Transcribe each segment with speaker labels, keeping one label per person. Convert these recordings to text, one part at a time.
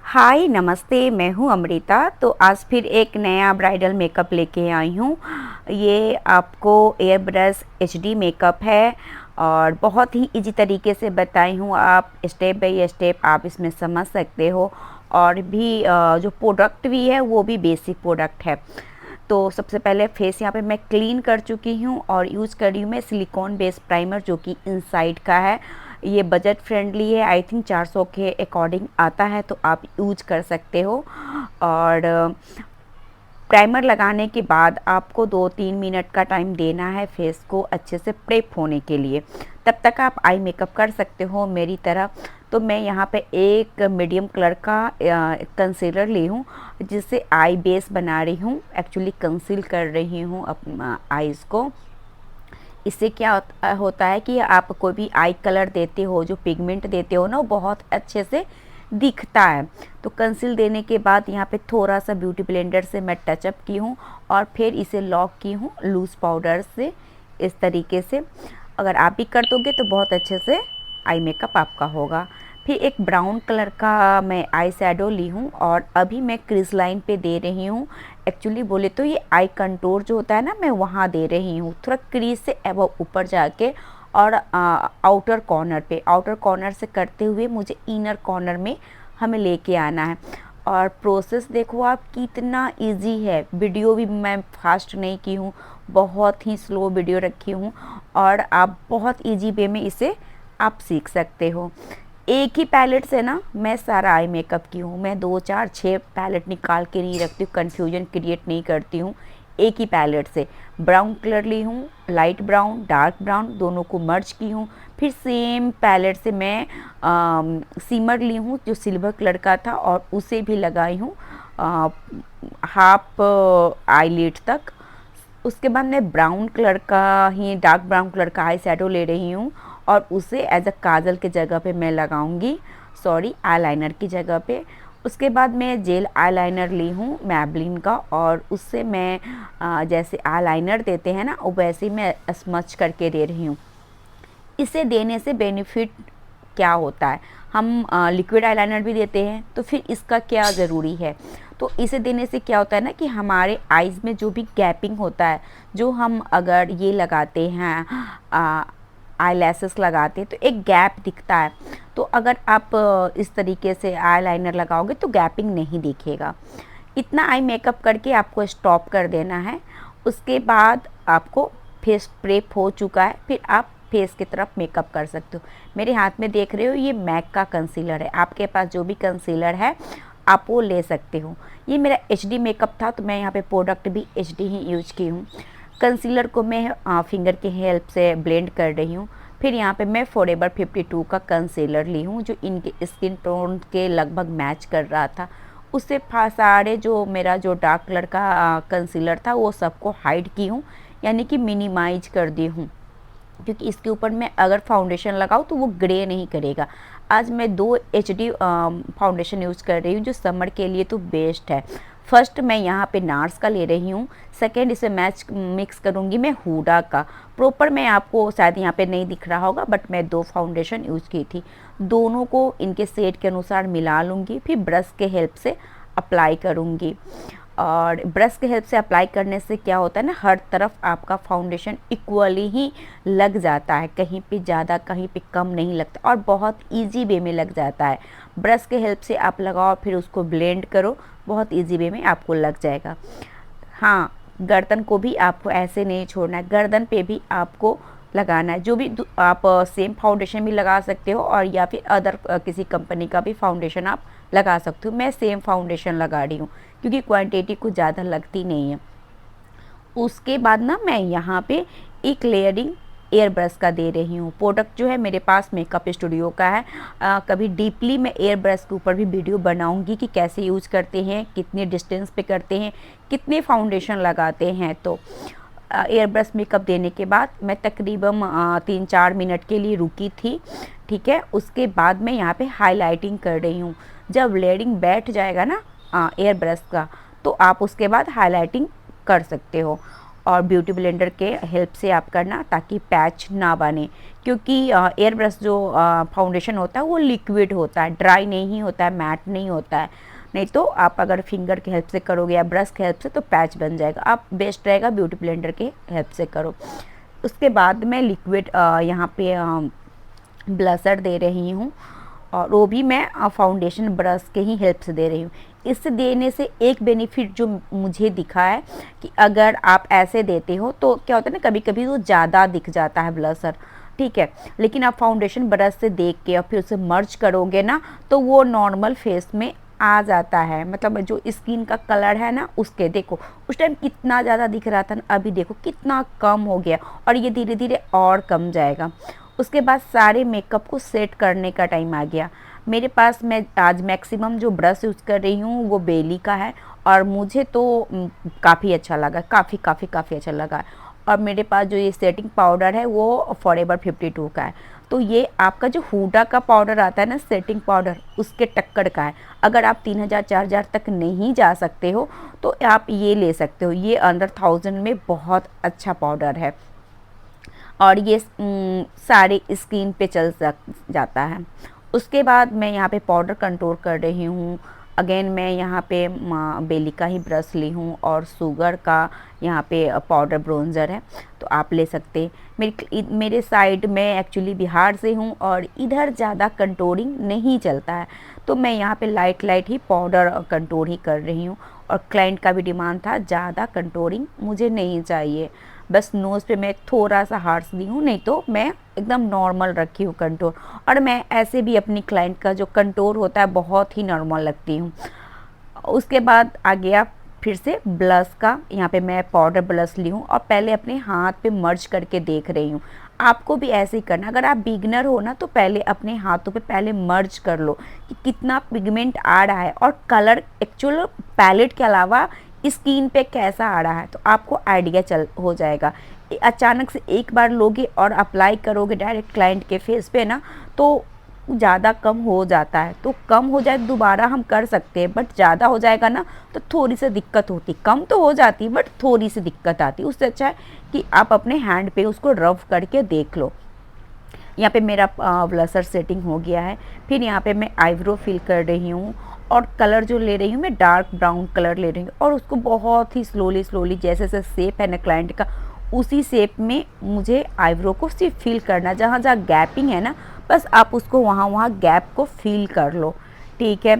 Speaker 1: हाय नमस्ते, मैं हूँ अमृता। तो आज फिर एक नया ब्राइडल मेकअप लेके आई हूँ। ये आपको एयर ब्रश एचडी मेकअप है और बहुत ही इजी तरीके से बताई हूँ। आप स्टेप बाय स्टेप आप इसमें समझ सकते हो। और भी जो प्रोडक्ट भी है वो भी बेसिक प्रोडक्ट है। तो सबसे पहले फेस यहाँ पे मैं क्लीन कर चुकी हूँ और यूज़ कर रही हूँ मैं सिलिकॉन बेस्ड प्राइमर, जो कि इनसाइड का है। ये बजट फ्रेंडली है, आई थिंक 400 के अकॉर्डिंग आता है, तो आप यूज कर सकते हो। और प्राइमर लगाने के बाद आपको 2-3 मिनट का टाइम देना है फेस को अच्छे से प्रेप होने के लिए। तब तक आप आई मेकअप कर सकते हो मेरी तरह। तो मैं यहाँ पे एक मीडियम कलर का कंसीलर ली हूँ, जिससे आई बेस बना रही हूँ, एक्चुअली कंसील कर रही हूँ अपना आईज़ को। इससे क्या होता है कि आप कोई भी आई कलर देते हो, जो पिगमेंट देते हो ना, वो बहुत अच्छे से दिखता है। तो कंसील देने के बाद यहाँ पे थोड़ा सा ब्यूटी ब्लेंडर से मैं टचअप की हूँ और फिर इसे लॉक की हूँ लूज़ पाउडर से, इस तरीके से। अगर आप भी कर दोगे तो बहुत अच्छे से आई मेकअप आपका होगा। फिर एक ब्राउन कलर का मैं आई शैडो ली हूँ और अभी मैं क्रिज लाइन पे दे रही हूँ। एक्चुअली बोले तो ये आई कंटूर जो होता है ना, मैं वहाँ दे रही हूँ, थोड़ा क्रीज से अब ऊपर जाके। और आउटर कॉर्नर से करते हुए मुझे इनर कॉर्नर में हमें लेके आना है। और प्रोसेस देखो आप कितना इजी है। वीडियो भी मैं फास्ट नहीं की हूँ, बहुत ही स्लो वीडियो रखी हूँ और आप बहुत इजी वे में इसे आप सीख सकते हो। एक ही पैलेट से ना मैं सारा आई मेकअप की हूँ। मैं 2 4 6 पैलेट निकाल के नहीं रखती हूँ, कन्फ्यूजन क्रिएट नहीं करती हूँ। एक ही पैलेट से ब्राउन कलर ली हूँ, लाइट ब्राउन डार्क ब्राउन दोनों को मर्ज की हूँ। फिर सेम पैलेट से मैं सीमर ली हूँ जो सिल्वर कलर का था, और उसे भी लगाई हूँ हाफ आईलिड तक। उसके बाद मैं ब्राउन कलर का ही डार्क ब्राउन कलर का आई शैडो ले रही हूँ और उसे एज अ काजल के जगह पे मैं लगाऊंगी, सॉरी आईलाइनर की जगह पे। उसके बाद मैं जेल आईलाइनर ली हूँ मैबलिन का, और उससे मैं जैसे आईलाइनर देते हैं ना, वैसे ही मैं स्मच करके दे रही हूँ। इसे देने से बेनिफिट क्या होता है, हम लिक्विड आईलाइनर भी देते हैं, तो फिर इसका क्या ज़रूरी है। तो इसे देने से क्या होता है ना कि हमारे आईज़ में जो भी गैपिंग होता है, जो हम अगर ये लगाते हैं आई लैसेस लगाते हैं तो एक गैप दिखता है। तो अगर आप इस तरीके से आई लाइनर लगाओगे तो गैपिंग नहीं दिखेगा। इतना आई मेकअप करके आपको स्टॉप कर देना है। उसके बाद आपको फेस प्रेप हो चुका है, फिर आप फेस की तरफ मेकअप कर सकते हो। मेरे हाथ में देख रहे हो ये मैक का कंसीलर है, आपके पास जो भी कंसीलर है आप वो ले सकते हो। ये मेरा एचडी मेकअप था, तो मैं यहाँ पे प्रोडक्ट भी एचडी ही यूज की हूँ। कंसीलर को मैं फिंगर की हेल्प से ब्लेंड कर रही हूँ। फिर यहाँ पे मैं फॉरएवर 52 का कंसीलर ली हूँ, जो इनके स्किन टोन के लगभग मैच कर रहा था। उससे सारे जो मेरा जो डार्क कलर का कंसीलर था वो सबको हाइड की हूँ, यानी कि मिनिमाइज कर दी हूँ, क्योंकि इसके ऊपर मैं अगर फाउंडेशन लगाऊँ तो वो ग्रे नहीं करेगा। आज मैं 2 एचडी फाउंडेशन यूज़ कर रही हूँ, जो समर के लिए तो बेस्ट है। फर्स्ट मैं यहाँ पे नार्स का ले रही हूँ, सेकेंड इसे मिक्स करूँगी मैं हुडा का। प्रॉपर मैं आपको शायद यहाँ पे नहीं दिख रहा होगा, बट मैं 2 फाउंडेशन यूज़ की थी। दोनों को इनके शेड के अनुसार मिला लूँगी, फिर ब्रश के हेल्प से अप्लाई करूँगी। और ब्रश के हेल्प से अप्लाई करने से क्या होता है ना, हर तरफ आपका फाउंडेशन इक्वली ही लग जाता है, कहीं पे ज़्यादा कहीं पे कम नहीं लगता और बहुत इजी वे में लग जाता है। ब्रश के हेल्प से आप लगाओ, फिर उसको ब्लेंड करो, बहुत इजी वे में आपको लग जाएगा। हाँ, गर्दन को भी आपको ऐसे नहीं छोड़ना है, गर्दन पे भी आपको लगाना है। जो भी आप सेम फाउंडेशन भी लगा सकते हो, और या फिर अदर किसी कंपनी का भी फाउंडेशन आप लगा सकते हो। मैं सेम फाउंडेशन लगा रही हूँ क्योंकि क्वांटिटी कुछ ज़्यादा लगती नहीं है। उसके बाद ना मैं यहाँ पे एक लेयरिंग एयर ब्रश का दे रही हूँ। प्रोडक्ट जो है मेरे पास मेकअप स्टूडियो का है। कभी डीपली मैं एयर ब्रश के ऊपर भी वीडियो बनाऊंगी कि कैसे यूज़ करते हैं, कितने डिस्टेंस पे करते हैं, कितने फाउंडेशन लगाते हैं। तो एयर ब्रश मेकअप देने के बाद मैं तकरीबन 3-4 मिनट के लिए रुकी थी, ठीक है। उसके बाद मैं यहाँ पे हाईलाइटिंग कर रही हूँ। जब लेयरिंग बैठ जाएगा ना एयर ब्रश का, तो आप उसके बाद हाईलाइटिंग कर सकते हो। और ब्यूटी ब्लेंडर के हेल्प से आप करना ताकि पैच ना बने, क्योंकि एयर ब्रश जो फाउंडेशन होता है वो लिक्विड होता है, ड्राई नहीं होता है, मैट नहीं होता है। नहीं तो आप अगर फिंगर की हेल्प से करोगे या ब्रश की हेल्प से तो पैच बन जाएगा। आप बेस्ट रहेगा ब्यूटी ब्लेंडर के हेल्प से करो। उसके बाद मैं लिक्विड यहाँ पे ब्लशर दे रही हूँ, और वो भी मैं फाउंडेशन ब्रश के ही हेल्प से दे रही हूँ। इससे देने से एक बेनिफिट जो मुझे दिखा है कि अगर आप ऐसे देते हो तो क्या होता है ना, कभी कभी वो ज़्यादा दिख जाता है ब्लशर, ठीक है, लेकिन आप फाउंडेशन ब्रश से देख के और फिर उसे मर्ज करोगे ना तो वो नॉर्मल फेस में आ जाता है। मतलब जो स्किन का कलर है ना उसके, देखो उस टाइम कितना ज़्यादा दिख रहा था ना, अभी देखो कितना कम हो गया, और ये धीरे धीरे और कम जाएगा। उसके बाद सारे मेकअप को सेट करने का टाइम आ गया। मेरे पास मैं आज मैक्सिमम जो ब्रश यूज़ कर रही हूँ वो बेली का है, और मुझे तो काफ़ी अच्छा लगा, काफ़ी अच्छा लगा। और मेरे पास जो ये सेटिंग पाउडर है वो फॉरएवर 52 का है। तो ये आपका जो हुडा का पाउडर आता है ना, सेटिंग पाउडर, उसके टक्कर का है। अगर आप 3000-4000 तक नहीं जा सकते हो तो आप ये ले सकते हो, ये अंडर 1000 में बहुत अच्छा पाउडर है, और ये सारे स्किन पे चल जाता है। उसके बाद मैं यहाँ पे पाउडर कंटूर कर रही हूँ। अगेन मैं यहाँ पे बेली का ही ब्रश ली हूँ, और शुगर का यहाँ पे पाउडर ब्रोंज़र है, तो आप ले सकते। मेरे साइड में एक्चुअली बिहार से हूँ और इधर ज़्यादा कंटूरिंग नहीं चलता है, तो मैं यहाँ पे लाइट ही पाउडर कंटूर ही कर रही हूँ। और क्लाइंट का भी डिमांड था ज़्यादा कंटूरिंग मुझे नहीं चाहिए, बस नोज़ पे मैं थोड़ा सा हार्श दी हूँ, नहीं तो मैं एकदम नॉर्मल रखी हूँ कंटूर। और मैं ऐसे भी अपनी क्लाइंट का जो कंटूर होता है बहुत ही नॉर्मल लगती हूँ। उसके बाद आ गया फिर से ब्लश का। यहाँ पे मैं पाउडर ब्लश ली हूँ और पहले अपने हाथ पे मर्ज करके देख रही हूँ। आपको भी ऐसे ही करना, अगर आप बिगनर हो ना तो पहले अपने हाथों पे पहले मर्ज कर लो कि कितना पिगमेंट आ रहा है, और कलर एक्चुअल पैलेट के अलावा स्किन पे कैसा आ रहा है, तो आपको आइडिया चल हो जाएगा। अचानक से एक बार लोगे और अप्लाई करोगे डायरेक्ट क्लाइंट के फेस पे ना, तो ज़्यादा कम हो जाता है। तो कम हो जाए दोबारा हम कर सकते हैं, बट ज़्यादा हो जाएगा ना तो थोड़ी सी दिक्कत होती। कम तो हो जाती बट थोड़ी सी दिक्कत आती। उससे अच्छा है कि आप अपने हैंड पे उसको रब करके देख लो। यहाँ पे मेरा ब्लशर सेटिंग हो गया है। फिर यहाँ पे मैं आईब्रो फिल कर रही हूँ, और कलर जो ले रही हूँ मैं डार्क ब्राउन कलर ले रही हूँ, और उसको बहुत ही स्लोली जैसे जैसे शेप है ना क्लाइंट का, उसी शेप में मुझे आईब्रो को सिर्फ फिल करना। जहाँ जहाँ गैपिंग है ना, बस आप उसको वहाँ गैप को फिल कर लो, ठीक है।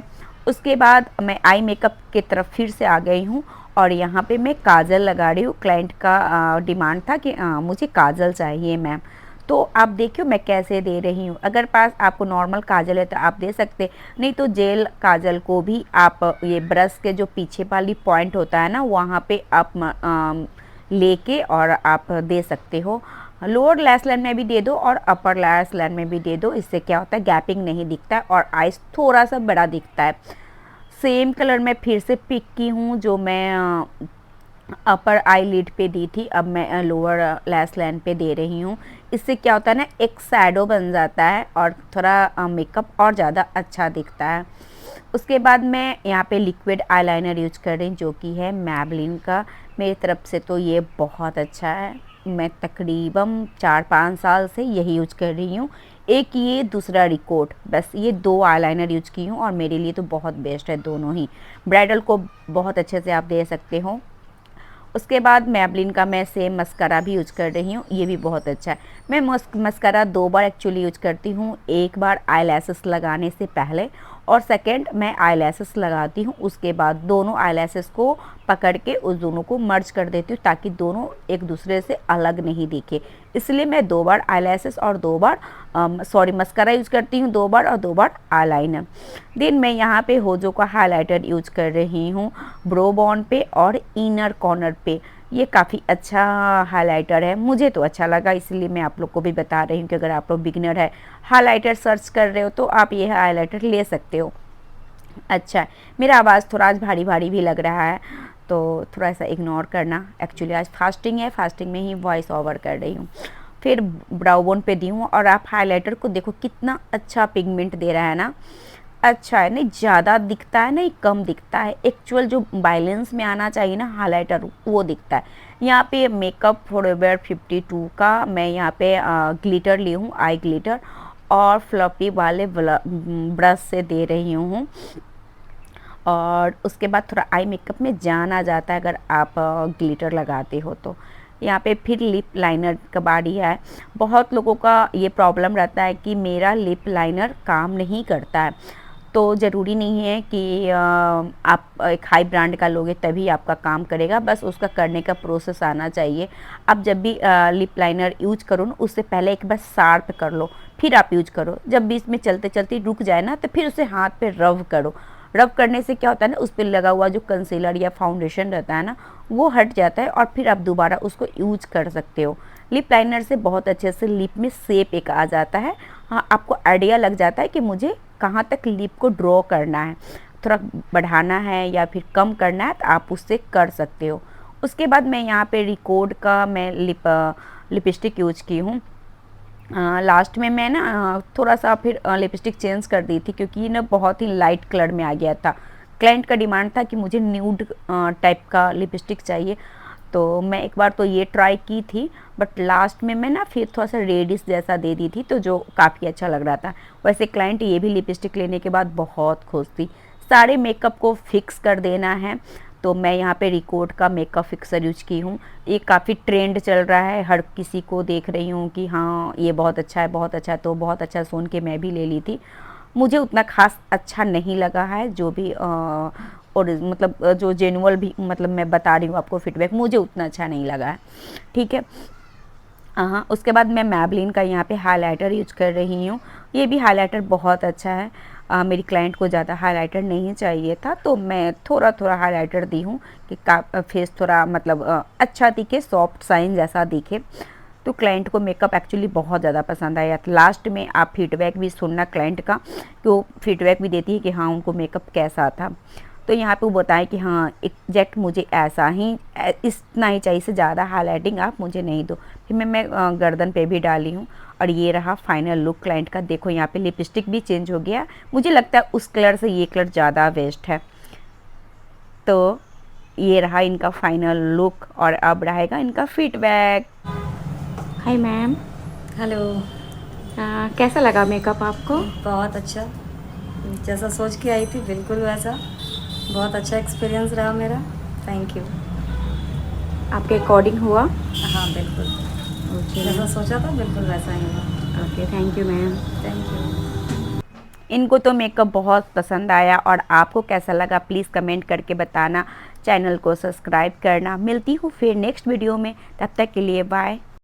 Speaker 1: उसके बाद मैं आई मेकअप की तरफ फिर से आ गई हूँ, और यहाँ पे मैं काजल लगा रही हूँ। क्लाइंट का डिमांड था कि मुझे काजल चाहिए मैम, तो आप देखियो मैं कैसे दे रही हूँ। अगर पास आपको नॉर्मल काजल है तो आप दे सकते, नहीं तो जेल काजल को भी आप ये ब्रश के जो पीछे वाली पॉइंट होता है ना वहाँ पे आप लेके और आप दे सकते हो। लोअर लैश लाइन में भी दे दो और अपर लैश लाइन में भी दे दो। इससे क्या होता है, गैपिंग नहीं दिखता है और आइज थोड़ा सा बड़ा दिखता है। सेम कलर में फिर से पिक की हूँ जो मैं अपर आई लिड पे दी थी, अब मैं लोअर लैश लाइन पे दे रही हूँ। इससे क्या होता है ना, एक शैडो बन जाता है और थोड़ा मेकअप और ज़्यादा अच्छा दिखता है। उसके बाद मैं यहाँ पे लिक्विड आईलाइनर यूज कर रही हूँ जो कि है मैबलिन का। मेरी तरफ से तो ये बहुत अच्छा है, मैं तकरीबन 4-5 साल से यही यूज कर रही हूँ। एक ये, दूसरा रिकॉर्ड, बस ये 2 आईलाइनर यूज की हूँ और मेरे लिए तो बहुत बेस्ट है दोनों ही। ब्राइडल को बहुत अच्छे से आप दे सकते हो। उसके बाद मैबलिन का मैं सेम मस्करा भी यूज कर रही हूँ, ये भी बहुत अच्छा है। मैं मस्करा 2 बार एक्चुअली यूज करती हूँ, एक बार आई लैसेस लगाने से पहले और सेकंड मैं आई लैसेस लगाती हूँ उसके बाद। दोनों आई लैसेस को पकड़ के उस दोनों को मर्ज कर देती हूँ ताकि दोनों एक दूसरे से अलग नहीं दिखे, इसलिए मैं 2 बार आई लैसेस और 2 बार मस्करा यूज करती हूँ 2 बार, और 2 बार आई लाइनर। देन मैं यहाँ पे होजो का हाइलाइटर यूज कर रही हूँ ब्रो बॉन पे और इनर कॉर्नर पे। ये काफ़ी अच्छा हाइलाइटर है, मुझे तो अच्छा लगा, इसलिए मैं आप लोग को भी बता रही हूँ कि अगर आप लोग बिगिनर है, हाइलाइटर सर्च कर रहे हो तो आप ये हाइलाइटर ले सकते हो। अच्छा, मेरा आवाज़ थोड़ा आज भारी भारी भी लग रहा है तो थोड़ा सा इग्नोर करना। एक्चुअली आज फास्टिंग है, फास्टिंग में ही वॉइस ओवर कर रही हूँ। फिर ब्राउ बोन पे दी हूँ और आप हाइलाइटर को देखो कितना अच्छा पिगमेंट दे रहा है ना। अच्छा है, नहीं ज़्यादा दिखता है नहीं कम दिखता है, एक्चुअल जो बैलेंस में आना चाहिए ना हाइलाइटर वो दिखता है। यहाँ पे मेकअप फॉरएवर 52 का मैं यहाँ पे ग्लिटर ली हूँ, आई ग्लिटर, और फ्लफी वाले ब्रश से दे रही हूँ। और उसके बाद थोड़ा आई मेकअप में जान आ जाता है अगर आप ग्लिटर लगाते हो तो। यहाँ पे फिर लिप लाइनर का बारी है। बहुत लोगों का ये प्रॉब्लम रहता है कि मेरा लिप लाइनर काम नहीं करता है, तो ज़रूरी नहीं है कि आप एक हाई ब्रांड का लोगे तभी आपका काम करेगा, बस उसका करने का प्रोसेस आना चाहिए। आप जब भी लिप लाइनर यूज करो ना, उससे पहले एक बार शार्प कर लो, फिर आप यूज करो। जब भी इसमें चलते चलते रुक जाए ना, तो फिर उसे हाथ पे रब करो। रब करने से क्या होता है ना, उस पर लगा हुआ जो कंसीलर या फाउंडेशन रहता है ना, वो हट जाता है और फिर आप दोबारा उसको यूज कर सकते हो। लिप लाइनर से बहुत अच्छे से लिप में शेप एक आ जाता है। हाँ, आपको आइडिया लग जाता है कि मुझे कहाँ तक लिप को ड्रॉ करना है, थोड़ा बढ़ाना है या फिर कम करना है, तो आप उससे कर सकते हो। उसके बाद मैं यहाँ पे रिकॉर्ड का मैं लिपस्टिक यूज की हूँ। लास्ट में मैं ना थोड़ा सा फिर लिपस्टिक चेंज कर दी थी, क्योंकि ये ना बहुत ही लाइट कलर में आ गया था। क्लाइंट का डिमांड था कि मुझे न्यूड टाइप का लिपस्टिक चाहिए, तो मैं एक बार तो ये ट्राई की थी, बट लास्ट में मैं ना फिर थोड़ा सा रेडिश जैसा दे दी थी, तो जो काफ़ी अच्छा लग रहा था। वैसे क्लाइंट ये भी लिपस्टिक लेने के बाद बहुत खुश थी। सारे मेकअप को फिक्स कर देना है, तो मैं यहाँ पे रिकॉर्ड का मेकअप फिक्सर यूज की हूँ। ये काफ़ी ट्रेंड चल रहा है, हर किसी को देख रही हूँ कि हाँ ये बहुत अच्छा है, बहुत अच्छा है, तो बहुत अच्छा सुन के मैं भी ले ली थी। मुझे उतना खास अच्छा नहीं लगा है, जो भी और मतलब जो जेनुअल भी मतलब मैं बता रही हूँ आपको फीडबैक, मुझे उतना अच्छा नहीं लगा है। ठीक है। हाँ, उसके बाद मैं मैबलिन का यहाँ पे हाइलाइटर यूज कर रही हूँ। ये भी हाइलाइटर बहुत अच्छा है। मेरी क्लाइंट को ज़्यादा हाइलाइटर नहीं चाहिए था, तो मैं थोड़ा थोड़ा हाइलाइटर दी हूँ कि फेस थोड़ा मतलब अच्छा दिखे, सॉफ्ट साइन जैसा दिखे। तो क्लाइंट को मेकअप एक्चुअली बहुत ज़्यादा पसंद आया। लास्ट में आप फीडबैक भी सुनना क्लाइंट का, कि वो फीडबैक भी देती है कि हाँ उनको मेकअप कैसा था। तो यहाँ पे वो बताएं कि हाँ एग्जैक्ट मुझे ऐसा ही इतना ही चाहिए, से ज़्यादा हाईलाइटिंग आप मुझे नहीं दो। फिर मैं गर्दन पे भी डाली हूँ। और ये रहा फाइनल लुक क्लाइंट का। देखो यहाँ पे लिपस्टिक भी चेंज हो गया, मुझे लगता है उस कलर से ये कलर ज़्यादा बेस्ट है। तो ये रहा इनका फाइनल लुक, और अब रहेगा इनका फीडबैक। Hi ma'am.
Speaker 2: हेलो।
Speaker 1: कैसा लगा मेकअप आपको?
Speaker 2: बहुत अच्छा, जैसा सोच के आई थी बिल्कुल वैसा। बहुत अच्छा एक्सपीरियंस रहा मेरा। Thank you.
Speaker 1: आपके अकॉर्डिंग हुआ?
Speaker 2: हाँ बिल्कुल,
Speaker 1: ओके
Speaker 2: जैसा
Speaker 1: मैम।
Speaker 2: सोचा था बिल्कुल वैसा ही हुआ।
Speaker 1: Okay, thank you ma'am.
Speaker 2: Thank you.
Speaker 1: इनको तो मेकअप बहुत पसंद आया, और आपको कैसा लगा प्लीज़ कमेंट करके बताना। चैनल को सब्सक्राइब करना। मिलती हूँ फिर नेक्स्ट वीडियो में, तब तक के लिए बाय।